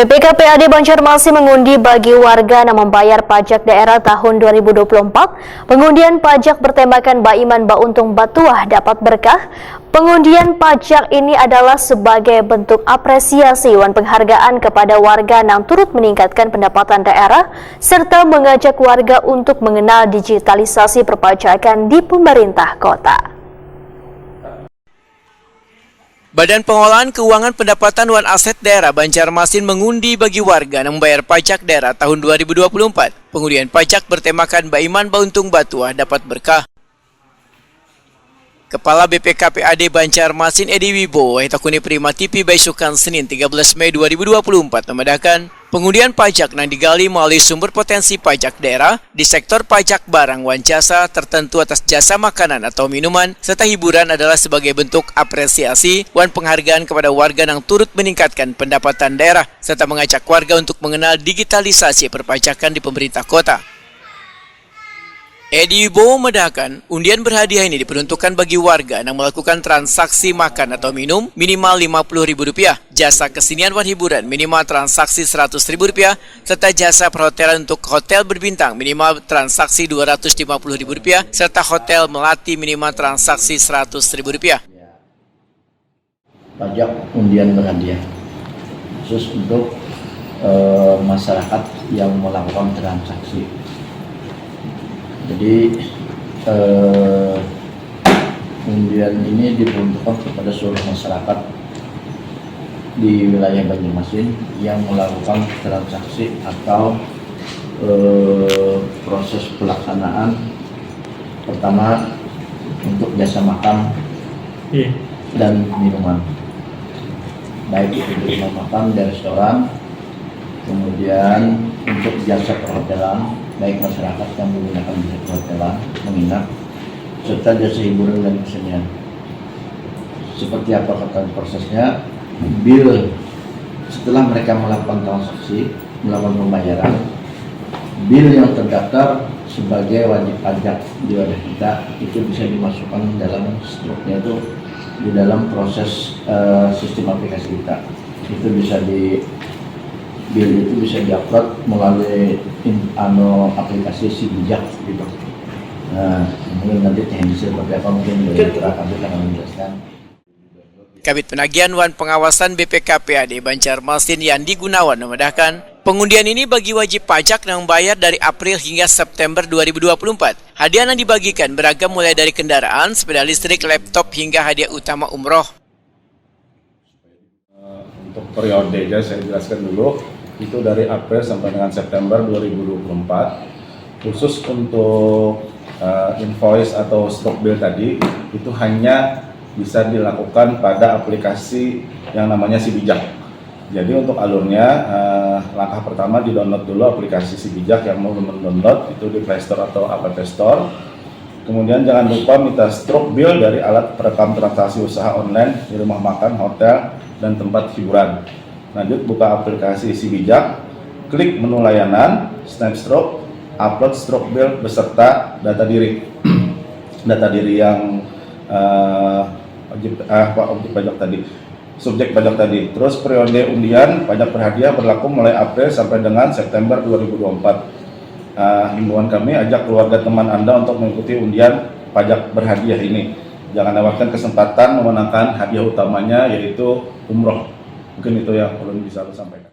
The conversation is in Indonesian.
BPKPAD Banjarmasin mengundi bagi warga yang membayar pajak daerah tahun 2024. Pengundian pajak bertemakan Baiman Bauntung Batuah dapat berkah. Pengundian pajak ini adalah sebagai bentuk apresiasi dan penghargaan kepada warga yang turut meningkatkan pendapatan daerah serta mengajak warga untuk mengenal digitalisasi perpajakan di pemerintah kota. Badan Pengelolaan Keuangan Pendapatan dan Aset Daerah Banjarmasin mengundi bagi warga yang membayar pajak daerah tahun 2024. Pengundian pajak bertemakan Baiman Bauntung Batuah dapat berkah. Kepala BPKPAD Banjarmasin Edi Wibowo Takuni Prima TV Baisukan Senin 13 Mei 2024 membedakan pengundian pajak yang digali melalui sumber potensi pajak daerah di sektor pajak barang wan jasa tertentu atas jasa makanan atau minuman serta hiburan adalah sebagai bentuk apresiasi dan penghargaan kepada warga yang turut meningkatkan pendapatan daerah serta mengajak warga untuk mengenal digitalisasi perpajakan di pemerintah kota. Edi Wibowo membedakan, undian berhadiah ini diperuntukkan bagi warga yang melakukan transaksi makan atau minum minimal Rp50.000, jasa kesenian dan hiburan minimal transaksi Rp100.000, serta jasa perhotelan untuk hotel berbintang minimal transaksi Rp250.000, serta hotel melati minimal transaksi Rp100.000. Pajak undian berhadiah khusus untuk masyarakat yang melakukan transaksi. Jadi undian ini diperuntukkan kepada seluruh masyarakat di wilayah Banjarmasin yang melakukan transaksi atau proses pelaksanaan pertama untuk jasa makan dan minuman, baik itu di rumah makan dan restoran, kemudian untuk jasa perhotelan, baik masyarakat yang menggunakan jasa perhotelan, menginap, serta jasa hiburan dan kesenian. Seperti apa prosesnya? Bil setelah mereka melakukan transaksi, melakukan pembayaran, bil yang terdaftar sebagai wajib pajak di wadah kita itu bisa dimasukkan dalam struknya itu di dalam proses sistem aplikasi kita. Itu bisa bil itu bisa diupload melalui aplikasi Si Bijak gitu. Nah, mungkin nanti teknisnya seperti apa mungkin dari Kabit akan menjelaskan. Kabit Penagihan dan Pengawasan BPKPAD Banjarmasin Yandi Gunawan membedakan, pengundian ini bagi wajib pajak yang membayar dari April hingga September 2024. Hadiah yang dibagikan beragam mulai dari kendaraan, sepeda listrik, laptop hingga hadiah utama umroh. Untuk periodenya saya jelaskan dulu, itu dari April sampai dengan September 2024. Khusus untuk invoice atau stok bill tadi, itu hanya bisa dilakukan pada aplikasi yang namanya Si Bijak. Jadi untuk alurnya, langkah pertama di-download dulu aplikasi Si Bijak. Yang mau mendownload itu di Play Store atau App Store. Kemudian jangan lupa minta stroke bill dari alat perekam transaksi usaha online di rumah makan, hotel, dan tempat hiburan. Lanjut buka aplikasi Si Bijak, klik menu layanan, snap stroke, upload stroke bill beserta data diri. Data diri yang objek pajak tadi, subjek pajak tadi. Terus periode undian pajak berhadiah berlaku mulai April sampai dengan September 2024. Himbauan kami, ajak keluarga teman Anda untuk mengikuti undian pajak berhadiah ini. Jangan lewatkan kesempatan memenangkan hadiah utamanya yaitu umroh. Mungkin itu yang perlu bisa saya sampaikan.